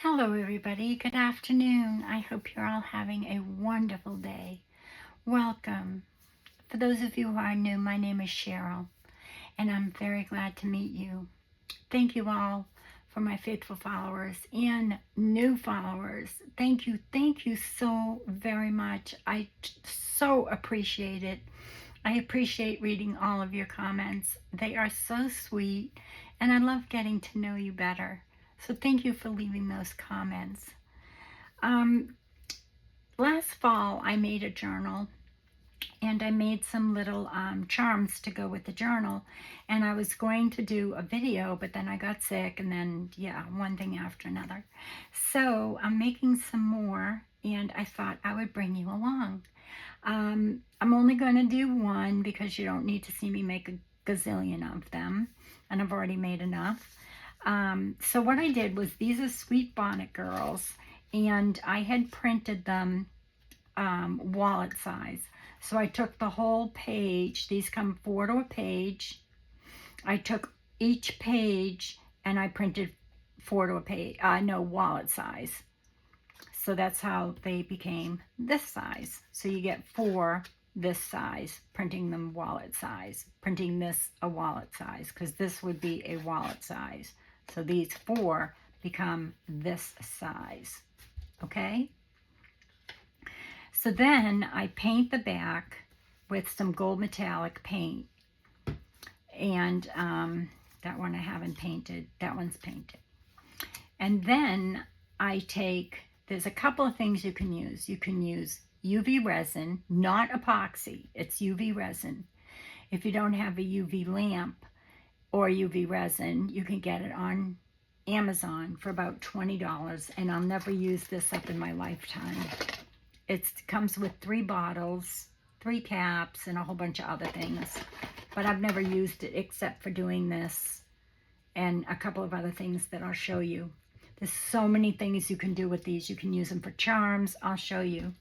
Hello, everybody. Good afternoon. I hope you're all having a wonderful day. Welcome. For those of you who are new, my name is Cheryl, and I'm very glad to meet you. Thank you all for my faithful followers and new followers. Thank you so very much. I so appreciate it. I appreciate reading all of your comments. They are so sweet, and I love getting to know you better. So thank you for leaving those comments. Um, Last fall, I made a journal, and I made some little charms to go with the journal, and I was going to do a video, but then I got sick, and then, yeah, one thing after another. So I'm making some more, and I thought I would bring you along. I'm only going to do one because you don't need to see me make a gazillion of them, and I've already made enough. So what I did was, these are Sweet Bonnet girls, and I had printed them wallet size. So I took the whole page. These come 4 to a page. I took each page and I printed 4 to a page, wallet size. So that's how they became this size. So you get 4 this size, printing them wallet size, printing this a wallet size, because this would be a wallet size. So these 4 become this size, okay? So then I paint the back with some gold metallic paint. And that one I haven't painted, that one's painted. And then I take, there's a couple of things you can use. You can use UV resin, not epoxy, it's UV resin. If you don't have a UV lamp or UV resin, you can get it on Amazon for about $20, and I'll never use this up in my lifetime. It comes with 3 bottles, 3 caps, and a whole bunch of other things, but I've never used it except for doing this and a couple of other things that I'll show you. There's so many things you can do with these. You can use them for charms. I'll show you.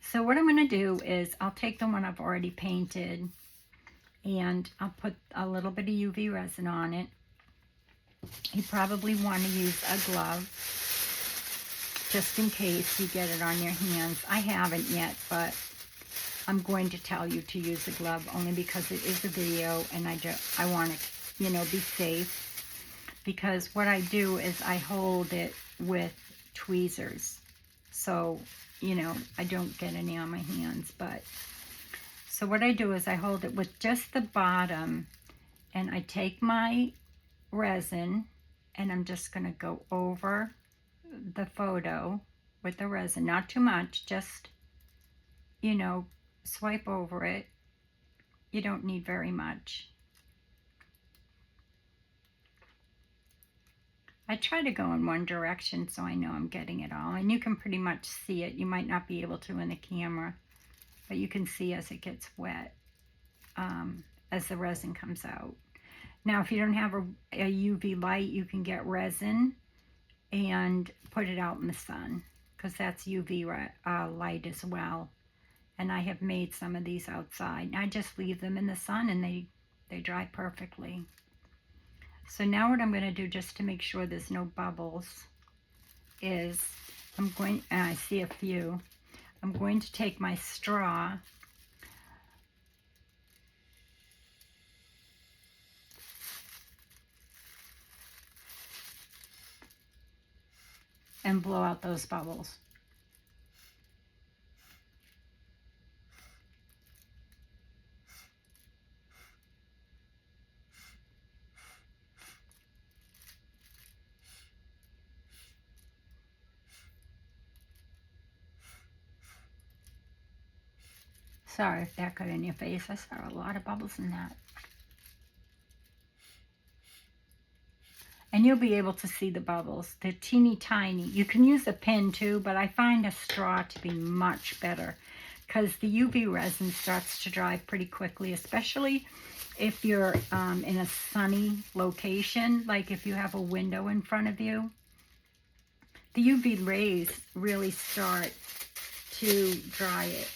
So what I'm going to do is I'll take the one I've already painted, and I'll put a little bit of UV resin on it. You probably want to use a glove just in case you get it on your hands. I haven't yet, but I'm going to tell you to use a glove only because it is a video, and I want to, be safe. Because what I do is I hold it with tweezers, so I don't get any on my hands. But so what I do is I hold it with just the bottom, and I take my resin and I'm just going to go over the photo with the resin, not too much, just swipe over it. You don't need very much. I try to go in one direction so I know I'm getting it all, and you can pretty much see it. You might not be able to in the camera, but you can see as it gets wet, as the resin comes out. Now, if you don't have a UV light, you can get resin and put it out in the sun, because that's UV light as well. And I have made some of these outside. I just leave them in the sun and they dry perfectly. So now what I'm going to do, just to make sure there's no bubbles, is I see a few. I'm going to take my straw and blow out those bubbles. Sorry if that got in your face. I saw a lot of bubbles in that. And you'll be able to see the bubbles. They're teeny tiny. You can use a pin too, but I find a straw to be much better, because the UV resin starts to dry pretty quickly, especially if you're in a sunny location, like if you have a window in front of you. The UV rays really start to dry it.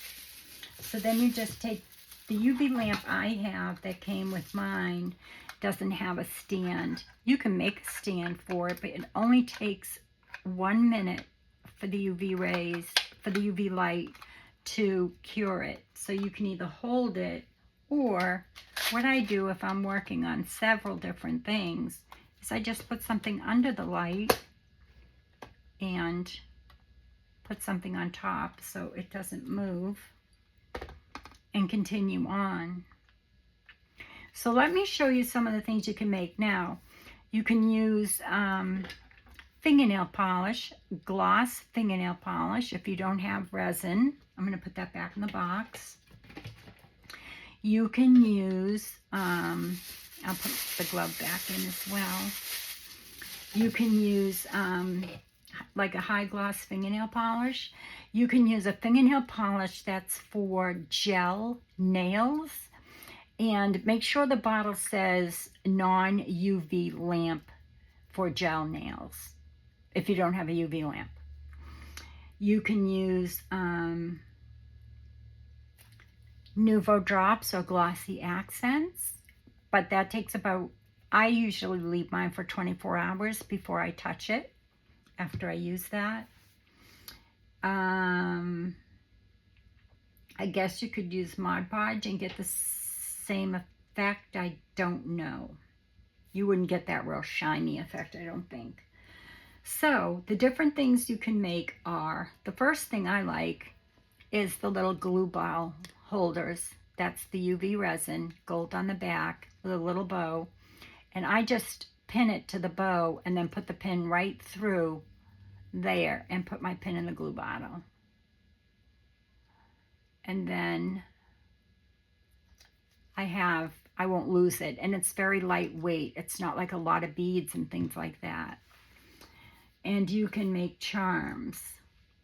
So then you just take the UV lamp I have that came with mine, doesn't have a stand. You can make a stand for it, but it only takes 1 minute for the UV rays, for the UV light to cure it. So you can either hold it, or what I do if I'm working on several different things is I just put something under the light and put something on top so it doesn't move, and continue on. So let me show you some of the things you can make now. You can use fingernail polish, gloss fingernail polish if you don't have resin. I'm going to put that back in the box. You can use, I'll put the glove back in as well. You can use like a high gloss fingernail polish. You can use a fingernail polish that's for gel nails. And make sure the bottle says non-UV lamp for gel nails if you don't have a UV lamp. You can use Nuvo drops or glossy accents, but that takes about, I usually leave mine for 24 hours before I touch it after I use that. I guess you could use Mod Podge and get the same effect. I don't know. You wouldn't get that real shiny effect, I don't think. So the different things you can make are, the first thing I like is the little glue ball holders. That's the UV resin, gold on the back with a little bow. And I just pin it to the bow and then put the pin right through there and put my pin in the glue bottle. And then I won't lose it. And it's very lightweight. It's not like a lot of beads and things like that. And you can make charms,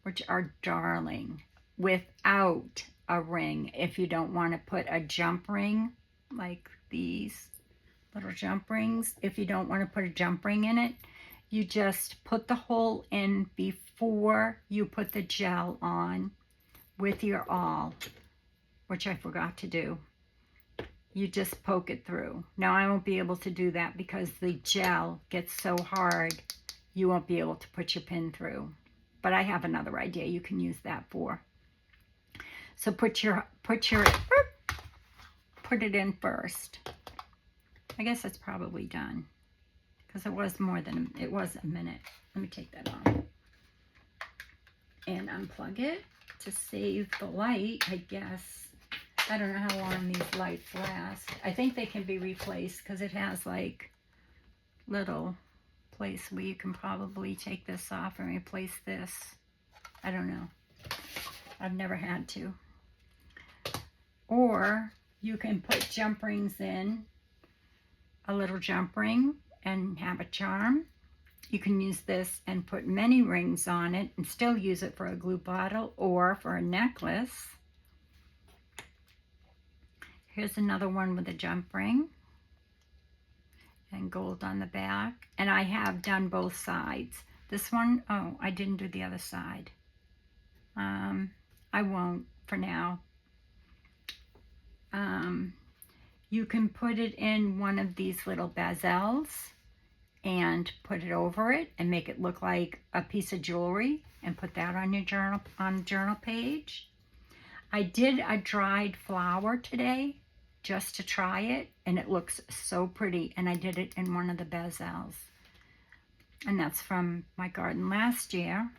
which are darling, without a ring. If you don't want to put a jump ring, like these little jump rings, if you don't want to put a jump ring in it, you just put the hole in before you put the gel on with your awl, which I forgot to do. You just poke it through. Now I won't be able to do that because the gel gets so hard you won't be able to put your pin through. But I have another idea you can use that for. So put it in first. I guess it's probably done because it was a minute. Let me take that off and unplug it to save the light, I guess. I don't know how long these lights last. I think they can be replaced because it has like little place where you can probably take this off and replace this. I don't know. I've never had to. Or you can put jump rings in, a little jump ring, and have a charm. You can use this and put many rings on it and still use it for a glue bottle or for a necklace. Here's another one with a jump ring and gold on the back. And I have done both sides. This one, oh, I didn't do the other side. I won't for now. You can put it in one of these little bezels and put it over it and make it look like a piece of jewelry and put that on your journal page. I did a dried flower today just to try it, and it looks so pretty, and I did it in one of the bezels. And that's from my garden last year.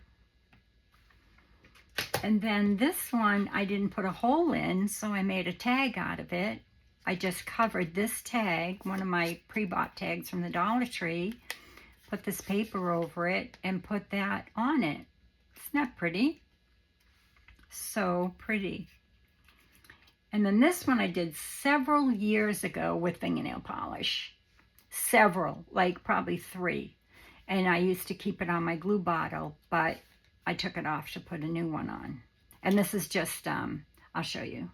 And then this one, I didn't put a hole in, so I made a tag out of it. I just covered this tag, one of my pre-bought tags from the Dollar Tree, put this paper over it, and put that on it. Isn't that pretty? So pretty. And then this one I did several years ago with fingernail polish. Several, like probably 3. And I used to keep it on my glue bottle, but I took it off to put a new one on. And this is just, I'll show you.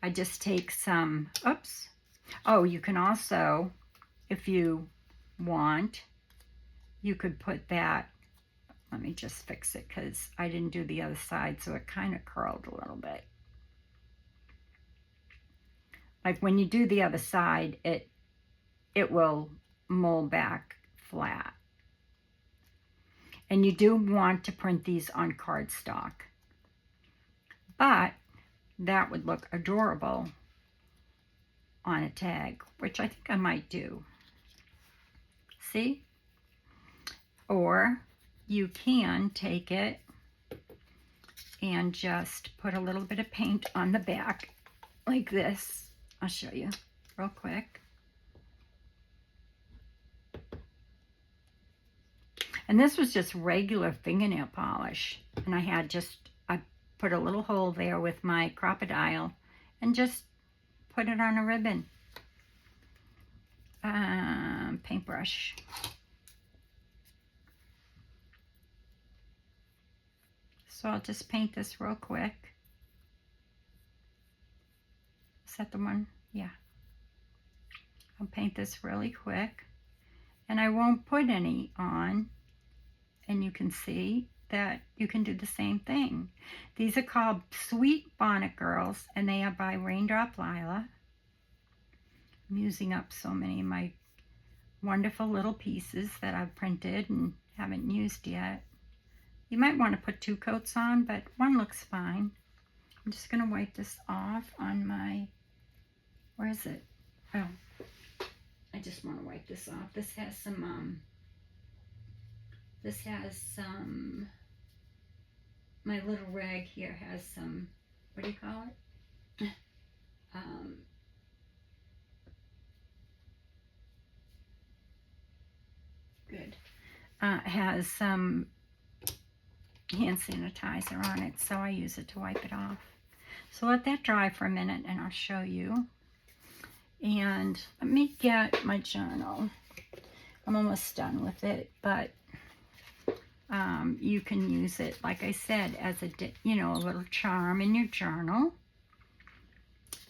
I just take some, oops. Oh, you can also, if you want, you could put that, let me just fix it because I didn't do the other side, so it kind of curled a little bit. Like when you do the other side, it will mold back flat. And you do want to print these on cardstock. But that would look adorable on a tag, which I think I might do. See? Or you can take it and just put a little bit of paint on the back like this. I'll show you real quick. And this was just regular fingernail polish. And I put a little hole there with my crocodile and just put it on a ribbon. Paintbrush. So I'll just paint this real quick. Is that the one? Yeah. I'll paint this really quick. And I won't put any on. And you can see that you can do the same thing. These are called Sweet Bonnet Girls, and they are by Raindrop Lila. I'm using up so many of my wonderful little pieces that I've printed and haven't used yet. You might want to put 2 coats on, but one looks fine. I'm just going to wipe this off on my, where is it? Oh, I just want to wipe this off. This has some, my little rag here has some, what do you call it? Good. Has some hand sanitizer on it, so I use it to wipe it off. So let that dry for a minute and I'll show you. And let me get my journal. I'm almost done with it, but you can use it, like I said, as a little charm in your journal.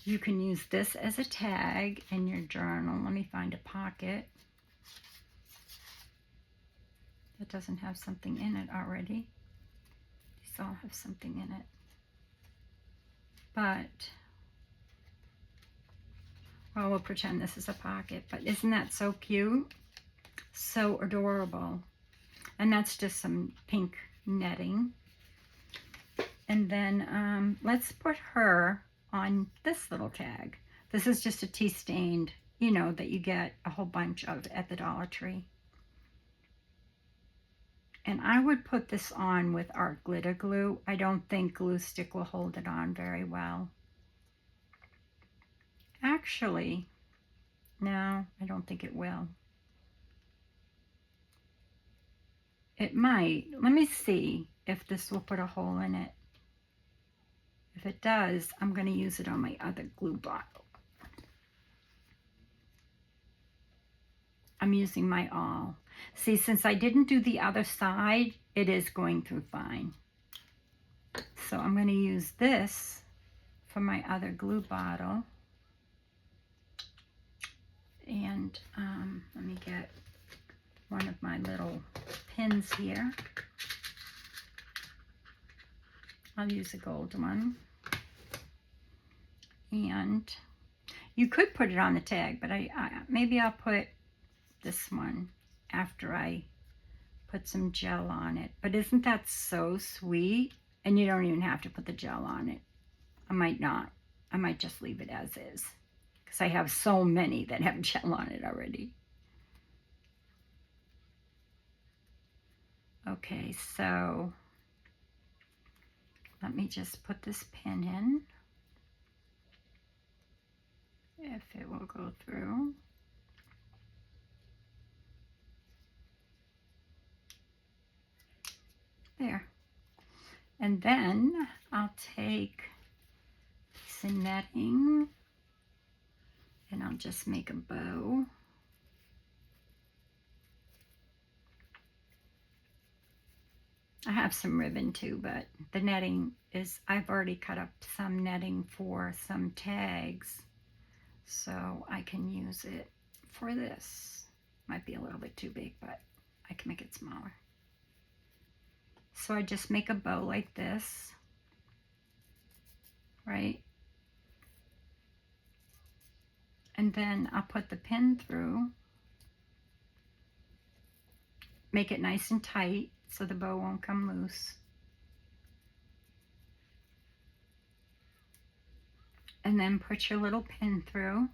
You can use this as a tag in your journal. Let me find a pocket that doesn't have something in it already. These all have something in it. But, well, we'll pretend this is a pocket. But isn't that so cute? So adorable. And that's just some pink netting. And then let's put her on this little tag. This is just a tea stained, that you get a whole bunch of at the Dollar Tree. And I would put this on with our glitter glue. I don't think glue stick will hold it on very well. Actually, no, I don't think it will. It might. Let me see if this will put a hole in it. If it does, I'm going to use it on my other glue bottle. I'm using my all. See, since I didn't do the other side, it is going through fine. So I'm going to use this for my other glue bottle. And let me get one of my little pins here. I'll use a gold one. And you could put it on the tag, but maybe I'll put this one after I put some gel on it. But isn't that so sweet? And you don't even have to put the gel on it. I might not. I might just leave it as is, because I have so many that have gel on it already. Okay, so let me just put this pin in, if it will go through. There. And then I'll take some netting and I'll just make a bow. I have some ribbon too, but the netting is, I've already cut up some netting for some tags, so I can use it for this. Might be a little bit too big, but I can make it smaller. So I just make a bow like this, right? And then I'll put the pin through. make it nice and tight so the bow won't come loose. And then put your little pin through.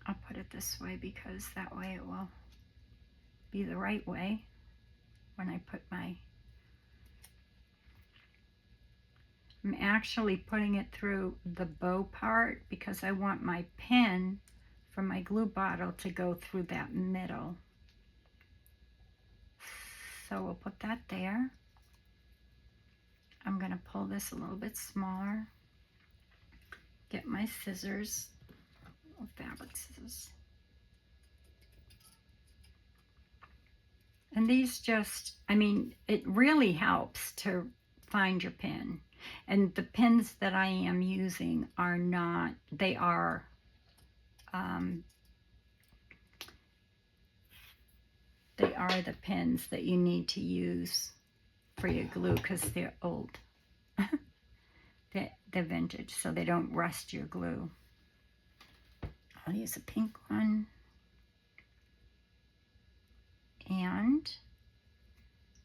I'll put it this way because that way it will be the right way when I put my... I'm actually putting it through the bow part because I want my pin from my glue bottle to go through that middle. So we'll put that there. I'm going to pull this a little bit smaller. Get my scissors, fabric scissors. And these just, I mean, it really helps to find your pin. And the pins that I am using are not, they are the pins that you need to use for your glue because they're old. They're vintage, so they don't rust your glue. I'll use a pink one. And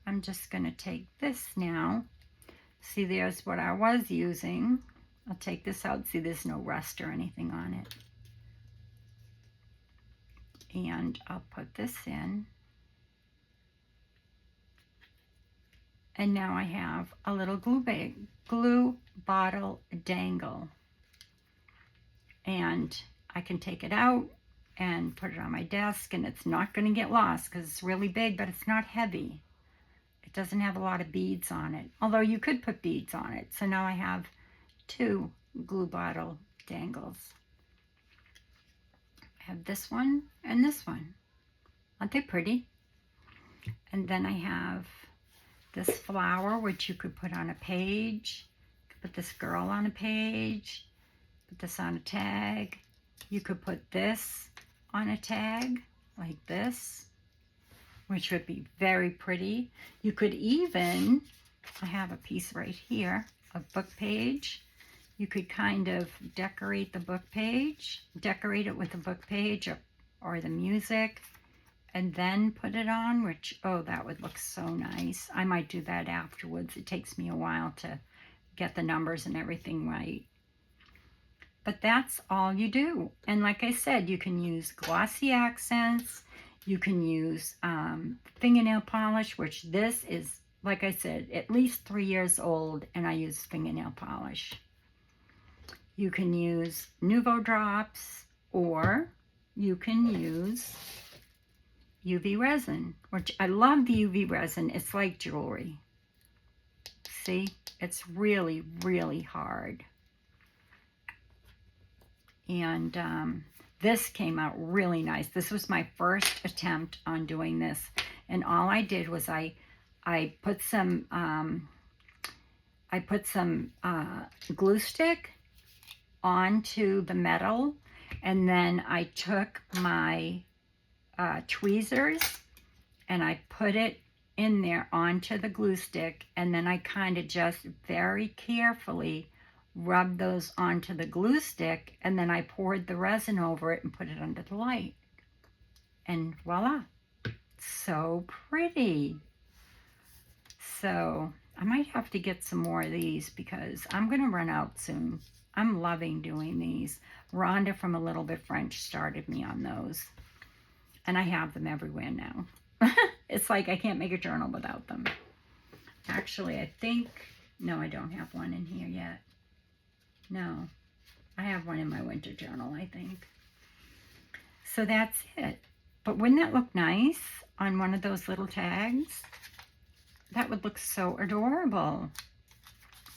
I'm just going to take this now. See, there's what I was using. I'll take this out. See, there's no rust or anything on it. And I'll put this in. And now I have a little glue bottle dangle. And I can take it out and put it on my desk, and it's not going to get lost because it's really big, but it's not heavy. It doesn't have a lot of beads on it, although you could put beads on it. So now I have 2 glue bottle dangles. I have this one and this one. Aren't they pretty? And then I have this flower, which you could put on a page. You could put this girl on a page. Put this on a tag. You could put this on a tag, like this, which would be very pretty. You could even, I have a piece right here, a book page. You could kind of decorate the book page, decorate it with the book page or the music, and then put it on, which, oh, that would look so nice. I might do that afterwards. It takes me a while to get the numbers and everything right. But that's all you do. And like I said, you can use glossy accents. You can use fingernail polish, which this is, like I said, at least 3 years old, and I use fingernail polish. You can use Nuvo drops, or you can use UV resin, which I love the UV resin. It's like jewelry. See, it's really, really hard. And this came out really nice. This was my first attempt on doing this. And all I did was I put some glue stick onto the metal, and then I took my tweezers and I put it in there onto the glue stick, and then I kind of just very carefully rubbed those onto the glue stick, and then I poured the resin over it and put it under the light. And voila, so pretty. So I might have to get some more of these because I'm going to run out soon. I'm loving doing these. Rhonda from A Little Bit French started me on those. And I have them everywhere now. It's like I can't make a journal without them. Actually, I think, no, I don't have one in here yet. No, I have one in my winter journal, I think. So that's it. But wouldn't that look nice on one of those little tags? That would look so adorable.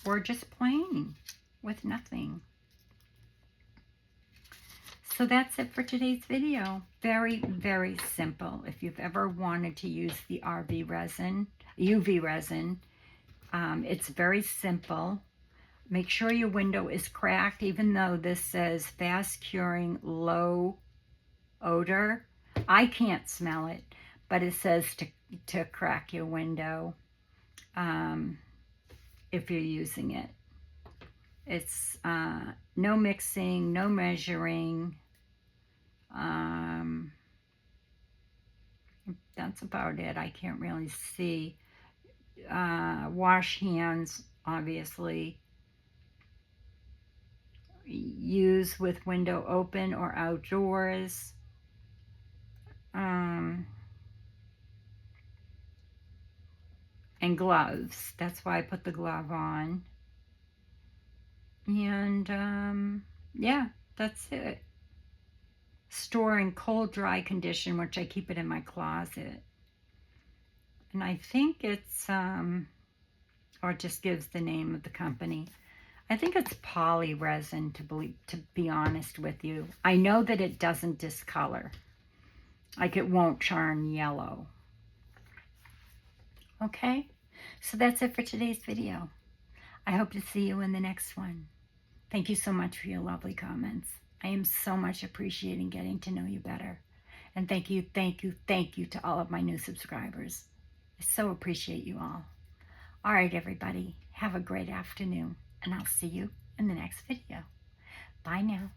Or just plain with nothing. So that's it for today's video. Very, very simple. If you've ever wanted to use the UV resin, it's very simple. Make sure your window is cracked, even though this says fast curing, low odor. I can't smell it, but it says to crack your window if you're using it. It's no mixing, no measuring. that's about it. I can't really see. Wash hands, obviously. Use with window open or outdoors. And gloves. That's why I put the glove on. And yeah, that's it. Store in cold, dry condition, which I keep it in my closet. And I think it's, or it just gives the name of the company. I think it's poly resin, to be honest with you. I know that it doesn't discolor. Like it won't turn yellow. Okay, so that's it for today's video. I hope to see you in the next one. Thank you so much for your lovely comments. I am so much appreciating getting to know you better. And thank you, thank you, thank you to all of my new subscribers. I so appreciate you all. All right, everybody, have a great afternoon, and I'll see you in the next video. Bye now.